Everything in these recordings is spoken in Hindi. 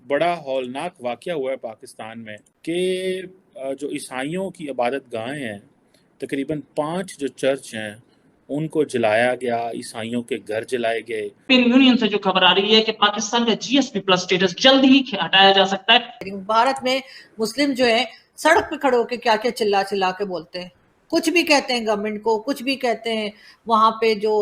बड़ा हौलनाक वाक़या हुआ है पाकिस्तान में कि जो ईसाइयों की इबादत गाहें हैं, तकरीबन 5 जो चर्च हैं, उनको जलाया गया, ईसाइयों के घर जलाए गए। यूरोपियन यूनियन से जो खबर आ रही है कि पाकिस्तान का जीएसपी प्लस स्टेटस जल्द ही हटाया जा सकता है। भारत में मुस्लिम जो है सड़क पे खड़े होकर क्या क्या चिल्ला चिल्ला के बोलते हैं, कुछ भी कहते हैं गवर्नमेंट को, कुछ भी कहते हैं वहां पे जो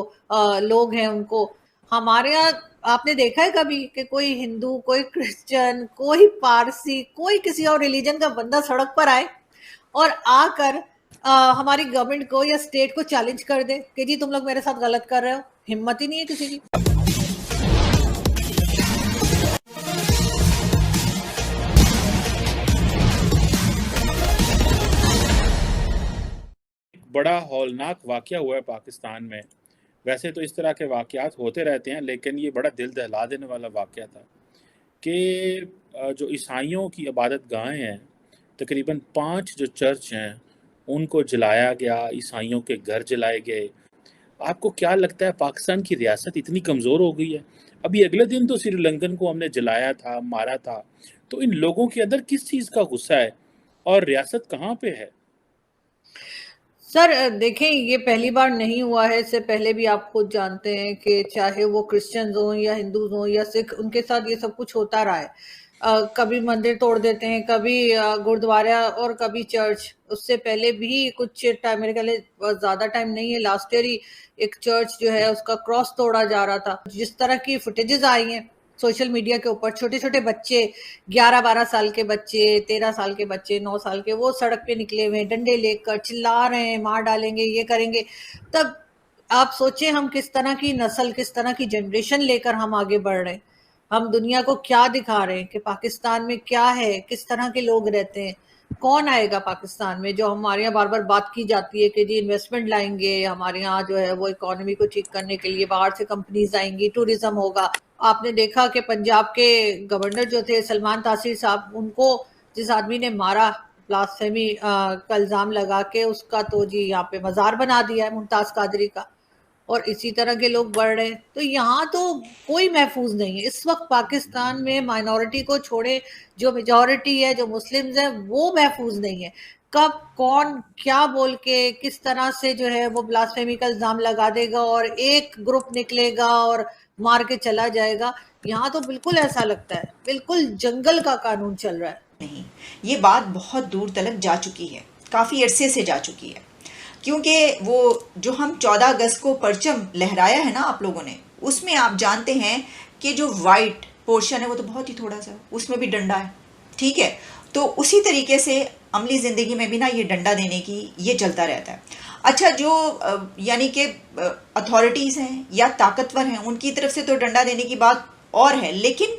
लोग हैं उनको। हमारे यहाँ आपने देखा है कभी कि कोई हिंदू, कोई क्रिश्चियन, कोई पारसी, कोई किसी और रिलीजन का बंदा सड़क पर आए और आकर हमारी गवर्नमेंट को या स्टेट को चैलेंज कर दे कि जी तुम लोग मेरे साथ गलत कर रहे हो? हिम्मत ही नहीं है किसी की। बड़ा हौलनाक वाक़या हुआ है पाकिस्तान में। वैसे तो इस तरह के वाक़यात होते रहते हैं, लेकिन ये बड़ा दिल दहला देने वाला वाक़या था कि जो ईसाइयों की इबादत गाहें हैं, तकरीबन 5 जो चर्च हैं, उनको जलाया गया, ईसाइयों के घर जलाए गए। आपको क्या लगता है पाकिस्तान की रियासत इतनी कमज़ोर हो गई है? अभी अगले दिन तो श्रीलंकन को हमने जलाया था, मारा था। तो इन लोगों के अंदर किस चीज़ का गुस्सा है और रियासत कहाँ पे है? सर देखें, ये पहली बार नहीं हुआ है। इससे पहले भी आप खुद जानते हैं कि चाहे वो क्रिश्चियंस हों या हिंदूज हों या सिख, उनके साथ ये सब कुछ होता रहा है। कभी मंदिर तोड़ देते हैं, कभी गुरुद्वारा और कभी चर्च। उससे पहले भी कुछ टाइम, मेरे ख्याल ज्यादा टाइम नहीं है, लास्ट ईयर ही एक चर्च जो है उसका क्रॉस तोड़ा जा रहा था। जिस तरह की फुटेजेस आई हैं सोशल मीडिया के ऊपर, छोटे छोटे बच्चे, 11-12 साल के बच्चे, 13 साल के बच्चे, 9 साल के, वो सड़क पे निकले हुए डंडे लेकर चिल्ला रहे हैं, मार डालेंगे, ये करेंगे। तब आप सोचें हम किस तरह की नस्ल, किस तरह की जनरेशन लेकर हम आगे बढ़ रहे हैं। हम दुनिया को क्या दिखा रहे हैं कि पाकिस्तान में क्या है, किस तरह के लोग रहते हैं। कौन आएगा पाकिस्तान में? जो हमारे यहाँ बार बार बात की जाती है कि जी इन्वेस्टमेंट लाएंगे हमारे यहाँ, जो है वो इकोनॉमी को ठीक करने के लिए बाहर से कंपनीज आएंगी, टूरिज्म होगा। आपने देखा कि पंजाब के गवर्नर जो थे सलमान तासीर साहब, उनको जिस आदमी ने मारा ब्लास्फेमी का इल्जाम लगा के, उसका तो जी यहाँ पे मजार बना दिया है मुमताज कादरी का। और इसी तरह के लोग बढ़ रहे हैं। तो यहाँ तो कोई महफूज नहीं है इस वक्त पाकिस्तान में। माइनॉरिटी को छोड़े, जो मेजॉरिटी है, जो मुस्लिम्स है, वो महफूज नहीं है। कब कौन क्या बोल के किस तरह से जो है वो ब्लास्फेमी का इल्जाम लगा देगा और एक ग्रुप निकलेगा और मार के चला जाएगा। यहाँ तो बिल्कुल ऐसा लगता है बिल्कुल जंगल का कानून चल रहा है। नहीं, ये बात बहुत दूर तलक जा चुकी है, काफ़ी अरसे से जा चुकी है। क्योंकि वो जो हम 14 अगस्त को परचम लहराया है ना आप लोगों ने, उसमें आप जानते हैं कि जो वाइट पोर्शन है वो तो बहुत ही थोड़ा सा, उसमें भी डंडा है, ठीक है। तो उसी तरीके से अमली ज़िंदगी में भी ना ये डंडा देने की ये चलता रहता है। अच्छा, जो यानी कि अथॉरिटीज़ हैं या ताकतवर हैं, उनकी तरफ से तो डंडा देने की बात और है, लेकिन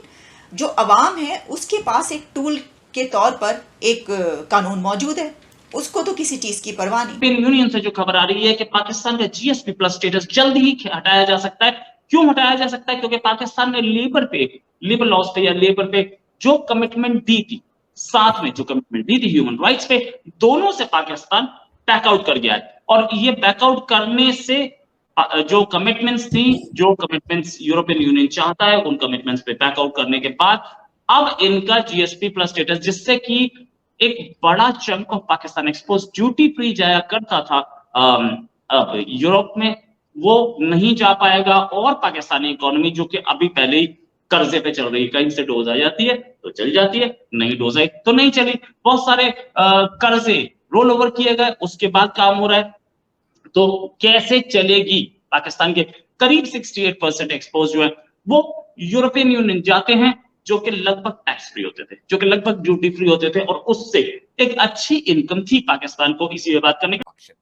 जो अवाम है उसके पास एक टूल के तौर पर एक कानून मौजूद है, उसको तो किसी चीज की परवाह नहीं। यूरोपियन यूनियन से जो खबर आ रही है कि पाकिस्तान का जीएसपी प्लस स्टेटस जल्द ही हटाया जा सकता है। क्यों हटाया जा सकता है? क्योंकि पाकिस्तान ने लेबर लॉस पे या लेबर पे जो कमिटमेंट दी थी, साथ में जो कमिटमेंट दी थी ह्यूमन राइट्स पे, दोनों से पाकिस्तान बैकआउट कर गया है। और ये बैकआउट करने से जो कमिटमेंट्स थी, जो कमिटमेंट्स यूरोपियन यूनियन चाहता है, उन कमिटमेंट्स पे बैकआउट करने के बाद अब इनका जीएसपी प्लस स्टेटस, जिससे कि एक बड़ा chunk of Pakistan export duty free जाया करता था यूरोप में, वो नहीं जा पाएगा। और पाकिस्तानी इकोनॉमी जो कि अभी पहले ही कर्जे पे चल रही है, कहीं से डोज आ जाती है तो चल जाती है, नहीं डोज आई तो नहीं चली, बहुत सारे कर्जे रोल ओवर किए गए, उसके बाद काम हो रहा है। तो कैसे चलेगी? पाकिस्तान के करीब 68% एक्सपोर्ट जो है वो यूरोपियन यूनियन जाते हैं, जो कि लगभग टैक्स फ्री होते थे, जो कि लगभग ड्यूटी फ्री होते थे, और उससे एक अच्छी इनकम थी पाकिस्तान को इसी बात करने की।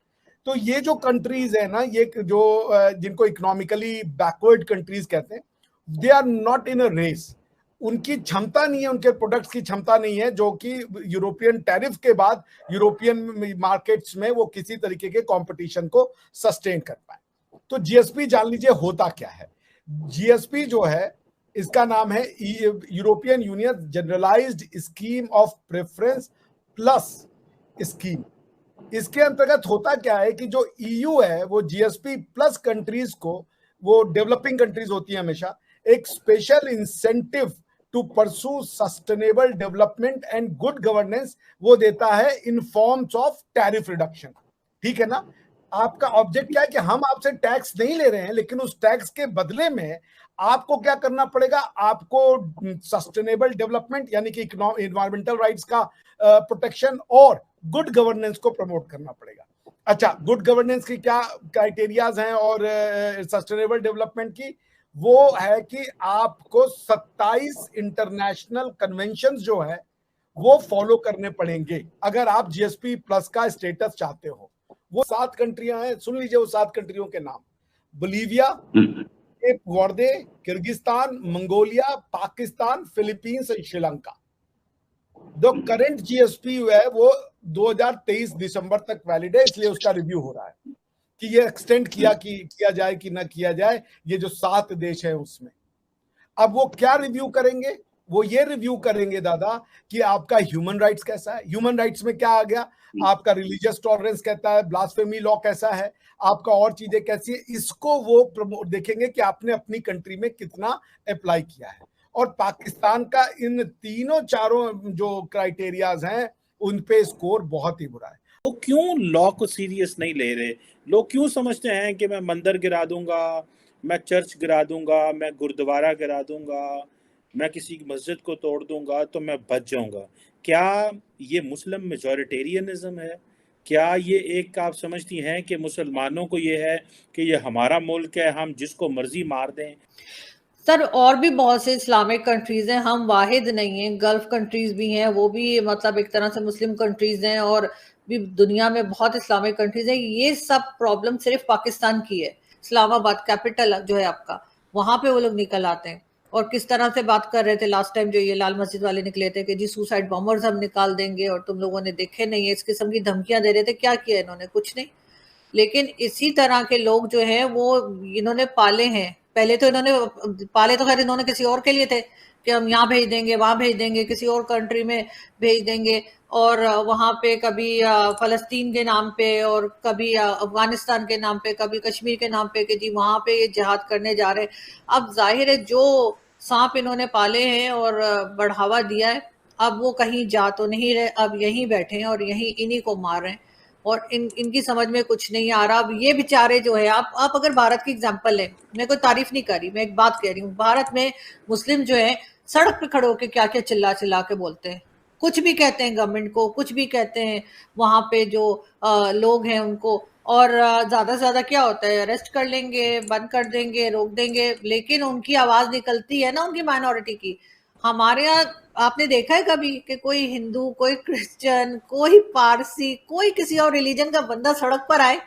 तो ये जो कंट्रीज है ना, ये जो जिनको इकोनॉमिकली बैकवर्ड कंट्रीज कहते हैं, they are not in a race. उनकी क्षमता नहीं है, उनके प्रोडक्ट्स की क्षमता नहीं है जो कि यूरोपियन टैरिफ के बाद यूरोपियन मार्केट्स में वो किसी तरीके के कंपटीशन को सस्टेन कर पाए। तो जीएसपी जान लीजिए होता क्या है। जीएसपी जो है, इसका नाम है European Union generalized scheme of preference plus scheme. इसके अंतर्गत होता क्या है कि जो ईयू है वो जीएसपी प्लस कंट्रीज को, वो डेवलपिंग कंट्रीज होती है हमेशा, एक special incentive to pursue sustainable development and good governance, वो देता है in forms of tariff reduction. ठीक है ना? आपका ऑब्जेक्ट क्या है कि हम आपसे टैक्स नहीं ले रहे हैं, लेकिन उस टैक्स के बदले में आपको क्या करना पड़ेगा, आपको सस्टेनेबल डेवलपमेंट यानी कि इन्वायरमेंटल राइट्स का प्रोटेक्शन और गुड गवर्नेंस को प्रमोट करना पड़ेगा। अच्छा, गुड गवर्नेंस की क्या क्राइटेरियाज हैं और सस्टेनेबल डेवलपमेंट की? वो है कि आपको 27 इंटरनेशनल कन्वेंशंस जो है वो फॉलो करने पड़ेंगे अगर आप जीएसपी प्लस का स्टेटस चाहते हो। वो 7 कंट्रियां हैं, सुन लीजिए वो 7 कंट्रियों के नाम: बोलीविया, केप वर्दे, किर्गिस्तान, मंगोलिया, पाकिस्तान, फिलीपींस और श्रीलंका। जो करंट जीएसपी है वो 2023 दिसंबर तक वैलिड है, इसलिए उसका रिव्यू हो रहा है कि ये एक्सटेंड किया जाए कि ना किया जाए, ये जो 7 देश है उसमें। अब वो क्या रिव्यू करेंगे? वो ये रिव्यू करेंगे दादा कि आपका ह्यूमन राइट्स कैसा है। ह्यूमन राइट्स में क्या आ गया? आपका रिलीजियस टॉलरेंस कहता है, ब्लास्फेमी लॉ कैसा है, आपका और चीजें कैसी है, इसको वो देखेंगे कि आपने अपनी कंट्री में कितना अप्लाई किया है। और पाकिस्तान का इन तीनों चारों जो क्राइटेरियाज हैं उन पे स्कोर बहुत ही बुरा है। वो क्यों लॉ को सीरियस नहीं ले रहे? लोग क्यों समझते हैं कि मैं मंदिर गिरा दूंगा, मैं चर्च गिरा दूंगा, मैं गुरुद्वारा गिरा दूंगा, मैं किसी मस्जिद को तोड़ दूंगा तो मैं बच जाऊंगा? क्या ये मुस्लिम मेजॉरिटेरियनिज्म है? क्या ये एक आप समझती हैं कि मुसलमानों को ये है कि ये हमारा मुल्क है, हम जिसको मर्जी मार दें? सर, और भी बहुत से इस्लामिक कंट्रीज हैं, हम वाहिद नहीं हैं, गल्फ कंट्रीज भी हैं, वो भी मतलब एक तरह से मुस्लिम कंट्रीज हैं, और भी दुनिया में बहुत इस्लामिक कंट्रीज हैं। ये सब प्रॉब्लम सिर्फ पाकिस्तान की है। इस्लामाबाद कैपिटल जो है आपका, वहां पे वो लोग निकल आते हैं और किस तरह से बात कर रहे थे लास्ट टाइम जो ये लाल मस्जिद वाले निकले थे कि जी सुसाइड बॉम्बर्स हम निकाल देंगे, और तुम लोगों ने देखे नहीं है, इस किस्म की धमकियां दे रहे थे। क्या किया इन्होंने? कुछ नहीं। लेकिन इसी तरह के लोग जो हैं वो इन्होंने पाले हैं। पहले तो इन्होंने पाले तो खैर इन्होंने किसी और के लिए थे कि हम यहाँ भेज देंगे, वहां भेज देंगे, किसी और कंट्री में भेज देंगे, और वहां पे कभी फलस्तीन के नाम पे, और कभी अफगानिस्तान के नाम पे, कभी कश्मीर के नाम पे कि जी वहां पे ये जिहाद करने जा रहे हैं। अब जाहिर है जो सांप इन्होंने पाले हैं और बढ़ावा दिया है, अब वो कहीं जा तो नहीं रहे, अब यहीं बैठे हैं और यहीं इन्हीं को मार रहे हैं, और इनकी समझ में कुछ नहीं आ रहा। अब ये बेचारे जो है, आप अगर भारत की एग्जांपल है, मैं कोई तारीफ नहीं कर रही, मैं एक बात कह रही हूँ, भारत में मुस्लिम जो है सड़क पे खड़े होकर क्या क्या चिल्ला चिल्ला के बोलते हैं, कुछ भी कहते हैं गवर्नमेंट को, कुछ भी कहते हैं वहां पे जो लोग हैं उनको, और ज्यादा से ज्यादा क्या होता है, अरेस्ट कर लेंगे, बंद कर देंगे, रोक देंगे, लेकिन उनकी आवाज निकलती है ना, उनकी माइनॉरिटी की। हमारे यहाँ आपने देखा है कभी कि कोई हिंदू, कोई क्रिश्चियन, कोई पारसी, कोई किसी और रिलीजन का बंदा सड़क पर आए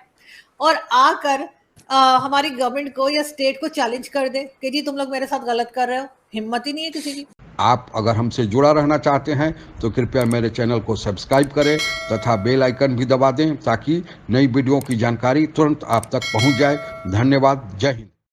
और आकर हमारी गवर्नमेंट को या स्टेट को चैलेंज कर दे कि जी तुम लोग मेरे साथ गलत कर रहे हो? हिम्मत ही नहीं है किसी की। आप अगर हमसे जुड़ा रहना चाहते हैं तो कृपया मेरे चैनल को सब्सक्राइब करें तथा बेल आइकन भी दबा दें ताकि नई वीडियो की जानकारी तुरंत आप तक पहुंच जाए। धन्यवाद। जय हिंद।